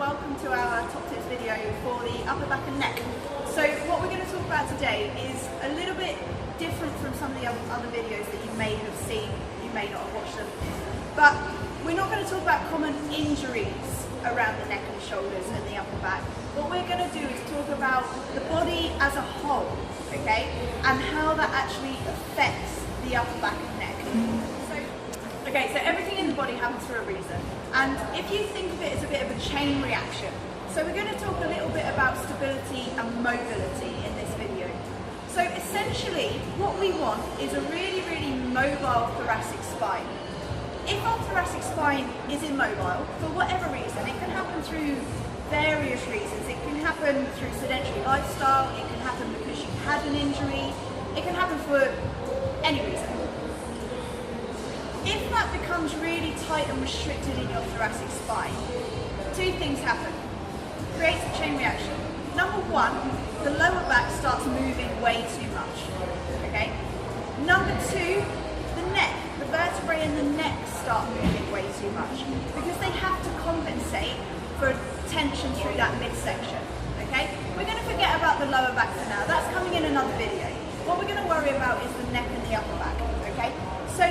welcome to our top tips video for the upper back and neck. So what we're going to talk about today is a little bit different from some of the other videos that you may have seen, you may not have watched them, but we're not going to talk about common injuries around the neck and shoulders and the upper back. What we're going to do is talk about the body as a whole, okay, and how that actually affects the upper back and neck. So everything in the body happens for a reason, and if you think of it as a bit of a chain reaction, so we're going to talk a little bit about stability and mobility in this video. So essentially what we want is a really mobile thoracic spine. If our thoracic spine is immobile, for whatever reason, it can happen through various reasons. It can happen through sedentary lifestyle, it can happen because you had an injury, it can happen for any reason. If that becomes really tight and restricted in your thoracic spine, two things happen. Creates a chain reaction. Number one, the lower back starts moving way too much. Okay? Number two, the neck, the vertebrae in the neck start moving way too much because they have to compensate for tension through that midsection. Okay? We're going to forget about the lower back for now. That's coming in another video. What we're going to worry about is the neck and the upper back. Okay? So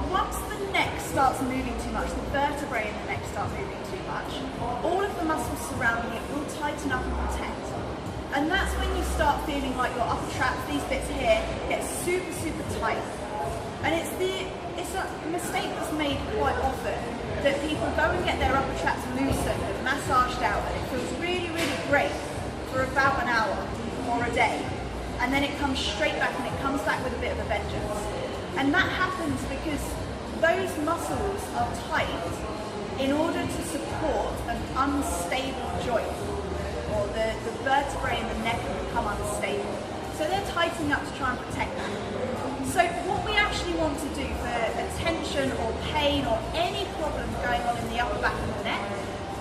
once the neck starts moving too much, the vertebrae in the neck start moving too much, all of the muscles surrounding it will tighten up and protect. And that's when you start feeling like your upper traps, these bits here, get super tight. And it's a mistake that's made quite often, that people go and get their upper traps loosened and massaged out, and it feels really great for about an hour or a day. And then it comes straight back, and it comes back with a bit of a vengeance. And that happens because those muscles are tight in order to support an unstable joint, or the vertebrae in the neck have become unstable. So they're tightening up to try and protect that. So what we actually want to do for a tension or pain or any problem going on in the upper back and the neck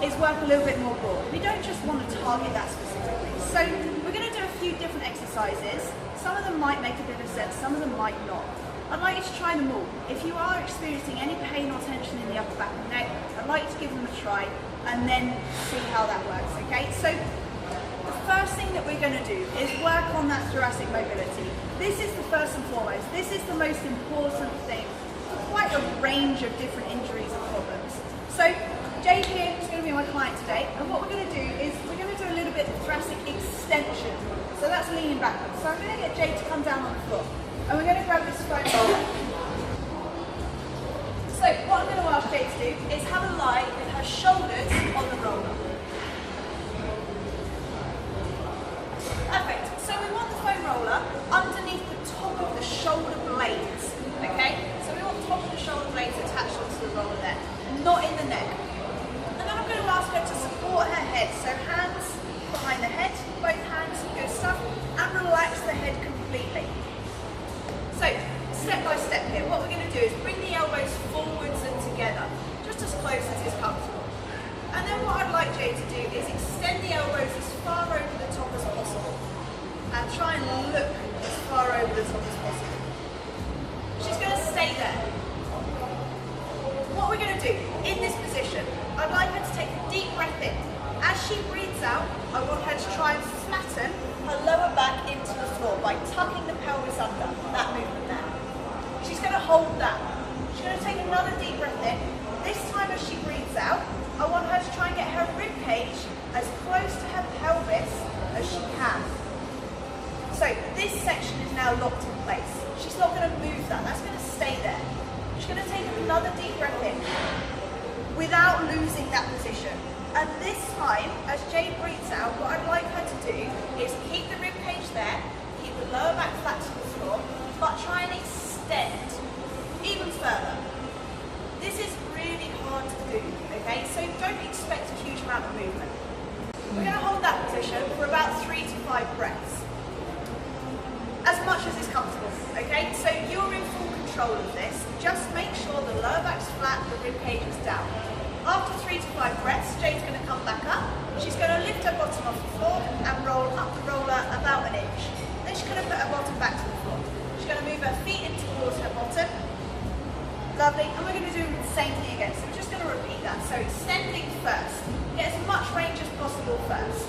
is work a little bit more broad. We don't just want to target that specifically. So we're going to do a few different exercises. Some of them might make a bit of sense, some of them might not. I'd like you to try them all. If you are experiencing any pain or tension in the upper back and neck, I'd like you to give them a try and then see how that works, okay? So the first thing that we're going to do is work on that thoracic mobility. This is the first and foremost. This is the most important thing for quite a range of different injuries and problems. So Jade here is going to be my client today, and what we're going to do is we're going to do a little bit of thoracic extension. So that's leaning backwards. So I'm going to get Jade to come down on the floor. And we're going to grab this foam roller. So what I'm going to ask Jade to do is have a lie with her shoulders on the roller. Perfect. So we want the foam roller underneath the top of the shoulder blades. Okay? So we want the top of the shoulder blades attached onto the roller there, not in the neck. And then I'm going to ask her to support her head. So hands behind the head, both hands, good stuff, and relax the head completely. So, step by step here, what we're going to do is bring the elbows forwards and together, just as close as is comfortable. And then what I'd like Jade to do is extend the elbows as far over the top as possible, and try and look as far over the top as possible. She's going to stay there. What we're going to do, in this position, I'd like her to take a deep breath in. As she breathes out, I want her to try and flatten her lower back into the floor by tucking the pelvis under, that movement there. She's going to hold that. She's going to take another deep breath in. This time as she breathes out, I want her to try and get her rib cage as close to her pelvis as she can. So this section is now locked in place. She's not going to move that, that's going to stay there. She's going to take another deep breath in without losing that position. And this time, as Jade breathes out, what I'd like her to do is keep the rib cage there, keep the lower back flat to the floor, but try and extend even further. This is really hard to do, okay? So don't expect a huge amount of movement. We're going to hold that position for about 3 to 5 breaths. As much as is comfortable, okay? So you're in full control of this. Just make sure the lower back's flat, the rib cage is down. After 3 to 5 breaths, Jade's going to come back up. She's going to lift her bottom off the floor and roll up the roller about an inch. Then she's going to put her bottom back to the floor. She's going to move her feet in towards her bottom. Lovely. And we're going to do the same thing again. So we're just going to repeat that. So extending first. Get as much much range as possible first.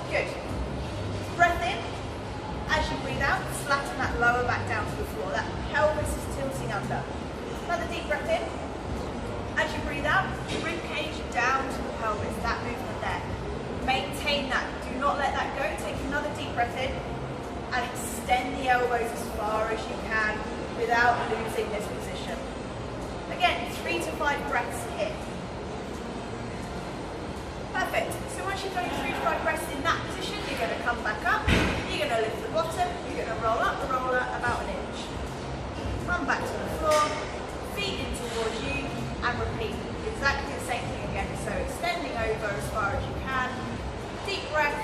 Good. Breath in. As you breathe out, flatten that lower back down to the floor. That pelvis is tilting under. Another deep breath in. As you breathe out, rib cage down to the pelvis, that movement there. Maintain that. Do not let that go. Take another deep breath in and extend the elbows as far as you can without losing this position. Again, 3 to 5 breaths here. Perfect. So once you've done 3 to 5 breaths in that position, you're going to come back up. You're going to lift the bottom. You're going to roll up the roller about an inch. Come back to the floor. Feet in towards you and repeat exactly the same thing again. So extending over as far as you can. Deep breath.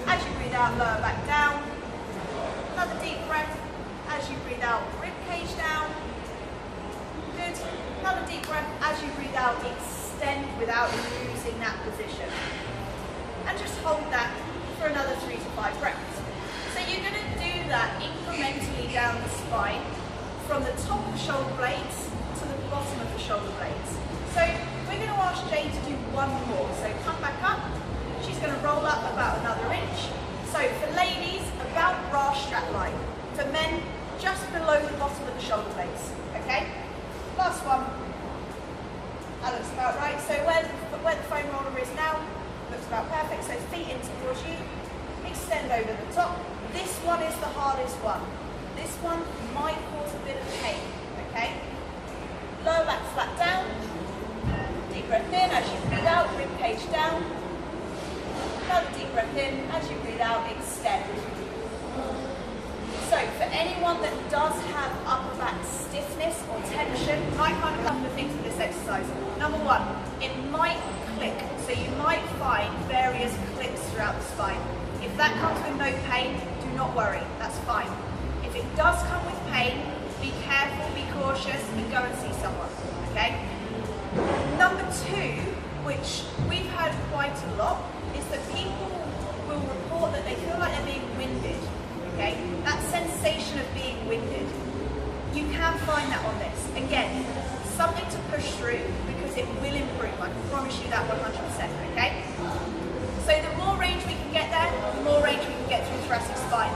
As you breathe out, lower back down. Another deep breath. As you breathe out, rib cage down. Good. Another deep breath. As you breathe out, extend without losing that position. And just hold that for another 3 to 5 breaths. So you're going to do that incrementally down the spine from the top of the shoulder blades to the bottom of the shoulder blades. So we're going to ask Jade to do one more. So come back up. She's going to roll up about another inch. So for ladies, about bra strap line. For men, just below the bottom of the shoulder blades. Okay? Last one. That looks about right. So where the foam roller is now, looks about perfect. So feet in towards you. Extend over the top. This one is the hardest one. This one might cause a bit of pain. Okay? Lower back flat down. Deep breath in as you breathe out, rib cage down. Another deep breath in as you breathe out, extend. So for anyone that does have upper back stiffness or tension, might find a couple of things with this exercise. Number one, it might click. So you might find various clicks throughout the spine. If that comes with no pain, do not worry, that's fine. If it does come with pain, be careful, be cautious, and go and see someone, okay? Number two, which we've heard quite a lot, is that people will report that they feel like they're being winded, okay? That sensation of being winded. You can find that on this. Again, something to push through because it will improve, I can promise you that 100%, okay? So the more range we can get there, the more range we can get through thoracic spine.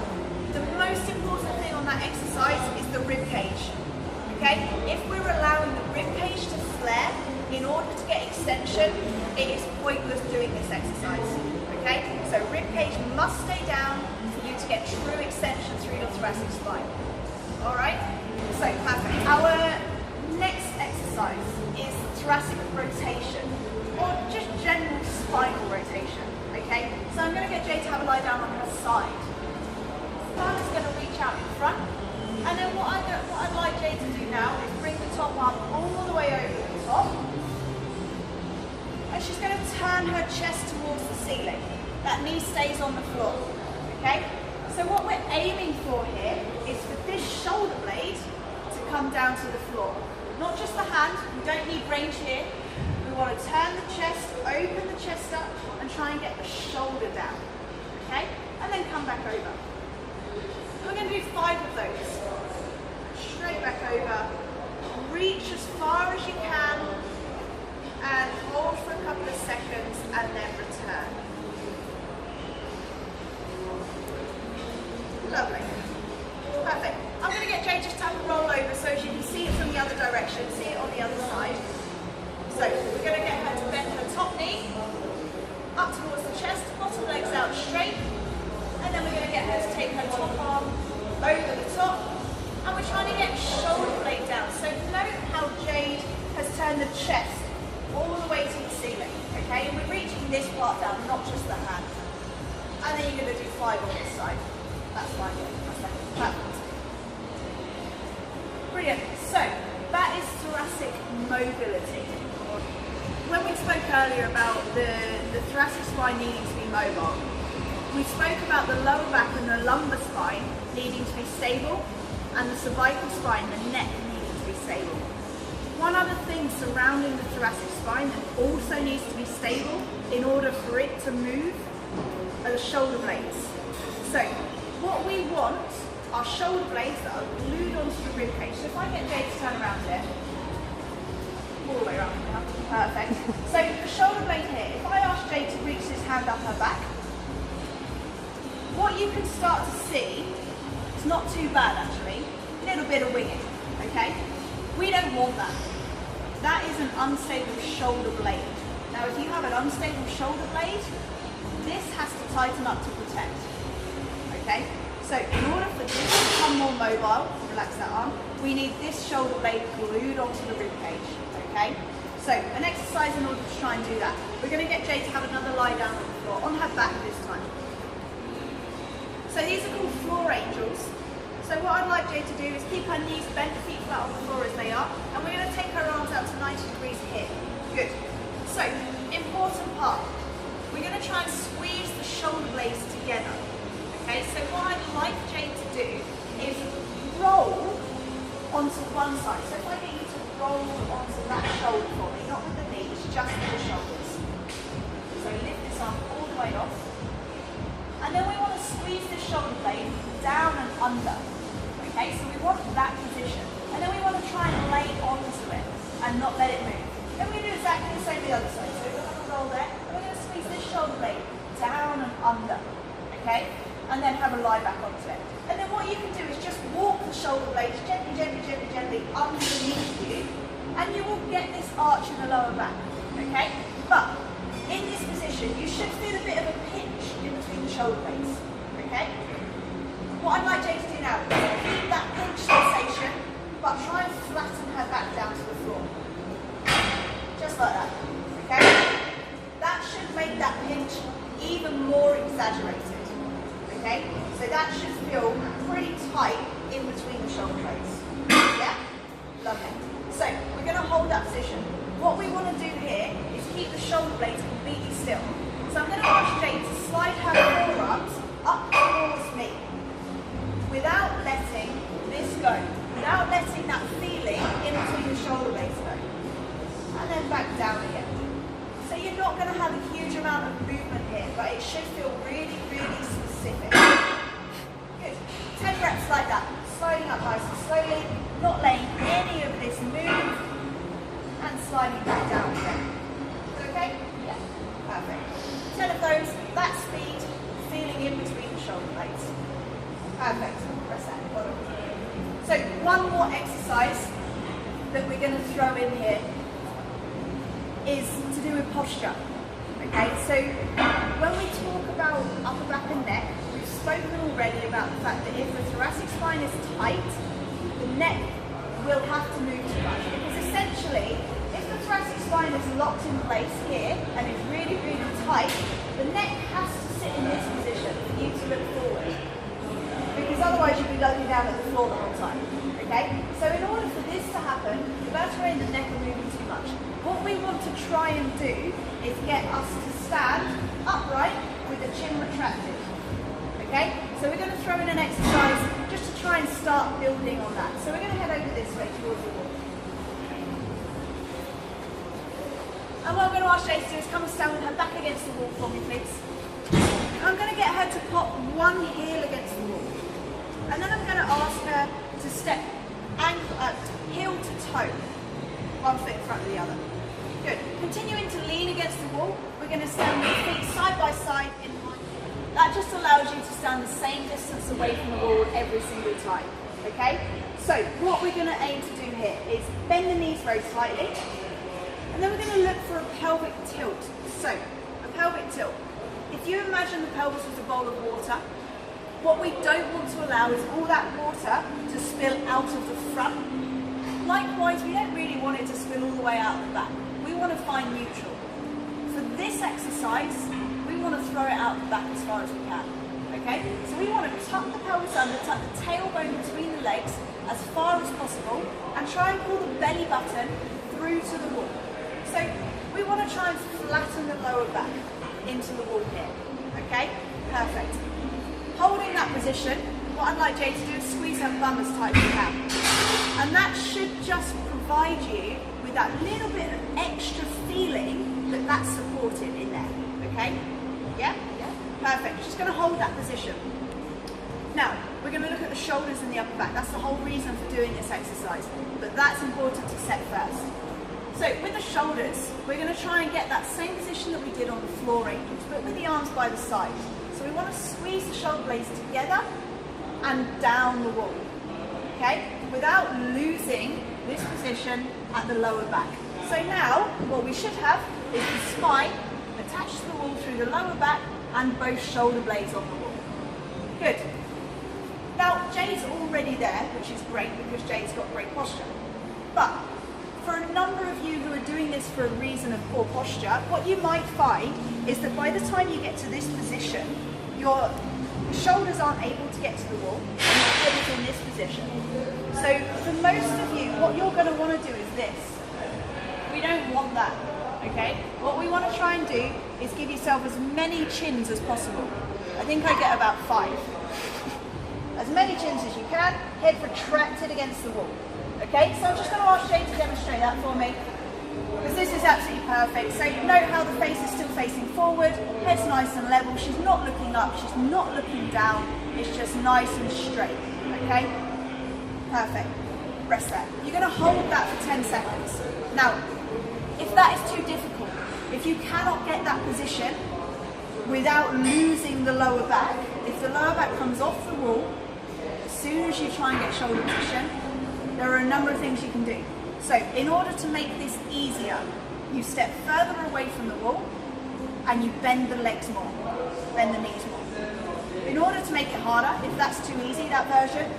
The most important thing on that exercise is the rib cage, okay? If we're allowing the rib cage to flare in order to get extension, it is pointless doing this exercise, okay? So rib cage must stay down for you to get true extension through your thoracic spine, all right? So perfect. Our next exercise is thoracic rotation, or just general spinal rotation, okay? So I'm going to get Jade to have a lie down on her side. I'm just going to reach out in front, and then what I'd like Jade to do now is bring the top arm all the way over the top, and she's going to turn her chest towards the ceiling. That knee stays on the floor, okay? So what we're aiming for here is for this shoulder blade to come down to the floor. Not just the hand, we don't need range here. We want to turn the chest, open the chest up, and try and get the shoulder down, okay? And then come back over. We're going to do 5 of those. Straight back over, reach as far as you can, and hold for a couple of seconds, and then return. Lovely. Perfect. I'm going to get Jade just to have a roll over so as you can see it from the other direction, see it on the other side. So we're going to get her to bend her top knee up towards the chest, bottom legs out straight, and then we're going to get her to take her top arm over the top, and we're trying to get shoulder blade down. So note how Jade has turned the chest all the way to the ceiling, okay? And we're reaching this part down, not just the hand. And then you're going to do 5 on this side. That's fine. That's perfect. Brilliant. So that is thoracic mobility. When we spoke earlier about the thoracic spine needing to be mobile, we spoke about the lower back and the lumbar spine needing to be stable, and the cervical spine, the neck, needing to be stable. One other thing surrounding the thoracic spine that also needs to be stable in order for it to move are the shoulder blades. So what we want are shoulder blades that are glued onto the rib cage. So if I get Jade to turn around here, all the way around now, perfect. So the shoulder blade here, if I ask Jade to hand up her back. What you can start to see, it's not too bad actually, a little bit of winging, okay? We don't want that. That is an unstable shoulder blade. Now if you have an unstable shoulder blade, this has to tighten up to protect, okay? So in order for this to become more mobile, relax that arm, we need this shoulder blade glued onto the rib cage, okay? So an exercise in order to try and do that. We're going to get Jay to have another lie down on the floor, on her back this time. So these are called floor angels. So what I'd like Jay to do is keep her knees bent, feet flat on the floor as they are, and we're going to take her arms out to 90 degrees here. Good. So, important part. We're going to try and squeeze the shoulder blades together. Okay, so what I'd like Jay to do is roll onto one side. So if I get you to roll onto that shoulder for me, not with the knees, just with the shoulders. So lift this arm all the way off. And then we want to squeeze the shoulder blade down and under. Okay, so we want that position. And then we want to try and lay onto it and not let it move. Then we're going to do exactly the same the other side. So we're going to roll there, and we're going to squeeze this shoulder blade down and under. Okay, and then have a lie back onto it. And then what you can do is just walk the shoulder blades gently, gently, gently, gently underneath you, and you will get this arch in the lower back. Okay, but in this position, you should feel a bit of a pinch in between the shoulder blades, okay? What I'd like Jay to do now is keep that pinch sensation, but try and flatten her back down to the floor. Just like that, okay? That should make that pinch even more exaggerated, okay? So that should feel pretty tight in between the shoulder blades, yeah? Lovely. So we're going to hold that position. What we want to do here is keep the shoulder blades completely still. So I'm going to ask Jay to slide her forearms up towards me without letting this go, without letting that feeling in between the shoulder blades go. And then back down again. So you're not going to have a huge amount of movement here, but it should feel really, really specific. Good. 10 reps like that. Sliding up nice and slowly, not letting any of this move, and sliding back down again. Okay? Yeah. Perfect. 10 of those, that speed, feeling in between the shoulder blades. Perfect. Press that bottom. So one more exercise that we're going to throw in here is to do with posture. Okay, so when we talk about upper back and neck, we've spoken already about the fact that if the thoracic spine is tight, the neck will have to move too much. Because essentially, if the thoracic spine is locked in place here and it's really, really tight, the neck has to sit in this position for you to look forward. Because otherwise you'll be looking down at the floor the whole time. Okay? So in order for this to happen, the vertebrae in the neck are moving too much. What we want to try and do is get us to stand upright with the chin retracted. Okay? So we're going to throw in an exercise just to try and start building on that. So we're going to head over this way towards the wall. And what I'm going to ask Jay to do is come and stand with her back against the wall for me, please. I'm going to get her to pop one heel against the wall. And then I'm going to ask her to step heel to toe. One foot in front of the other. Good. Continuing to lean against the wall, we're going to stand with feet side by side in line. That just allows you to stand the same distance away from the wall every single time. Okay? So what we're going to aim to do here is bend the knees very slightly. And then we're going to look for a pelvic tilt. So, a pelvic tilt. If you imagine the pelvis was a bowl of water, what we don't want to allow is all that water to spill out of the front. Likewise, we don't really want it to spill all the way out the back. We want to find neutral. For this exercise, we want to throw it out the back as far as we can. Okay? So we want to tuck the pelvis under, tuck the tailbone between the legs as far as possible, and try and pull the belly button through to the wall. So we want to try and flatten the lower back into the wall here. Okay? Perfect. Holding that position, what I'd like Jay to do is squeeze her bum as tight as you can. And that should just provide you with that little bit of extra feeling that that's supported in there. Okay? Yeah? Yeah. Perfect. Just going to hold that position. Now, we're going to look at the shoulders and the upper back. That's the whole reason for doing this exercise. But that's important to set first. So with the shoulders, we're going to try and get that same position that we did on the floor angels, but with the arms by the side. So we want to squeeze the shoulder blades together and down the wall, okay? Without losing this position at the lower back. So now, what we should have is the spine attached to the wall through the lower back and both shoulder blades on the wall. Good. Now, Jade's already there, which is great because Jade's got great posture. But for a number of you who are doing this for a reason of poor posture, what you might find is that by the time you get to this position, your shoulders aren't able to get to the wall and your head is in this position. So for most of you, what you're going to want to do is this. We don't want that, okay? What we want to try and do is give yourself as many chins as possible. I think I get about 5. As many chins as you can, head retracted against the wall. Okay, so I'm just going to ask Jade to demonstrate that for me, because this is absolutely perfect. So note how the face is still facing forward, head's nice and level, she's not looking up, she's not looking down, it's just nice and straight, okay? Perfect, rest there. You're going to hold that for 10 seconds. Now, if that is too difficult, if you cannot get that position without losing the lower back, if the lower back comes off the wall, as soon as you try and get shoulder position, there are a number of things you can do. So in order to make this easier, you step further away from the wall and you bend the legs more, bend the knees more. In order to make it harder, if that's too easy, that version,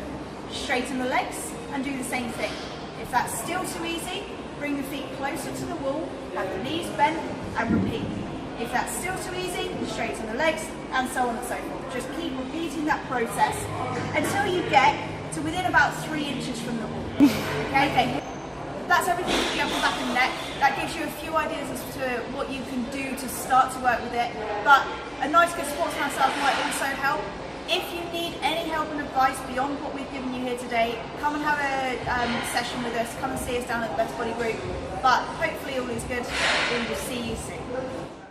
straighten the legs and do the same thing. If that's still too easy, bring the feet closer to the wall, have the knees bent and repeat. If that's still too easy, straighten the legs and so on and so forth. Just keep repeating that process until you get to within about 3 inches from the wall. Okay. That's everything for the upper back and neck. That gives you a few ideas as to what you can do to start to work with it. But a nice good sports massage might also help. If you need any help and advice beyond what we've given you here today, come and have a session with us. Come and see us down at the Best Body Group. But hopefully all is good and we'll see you soon.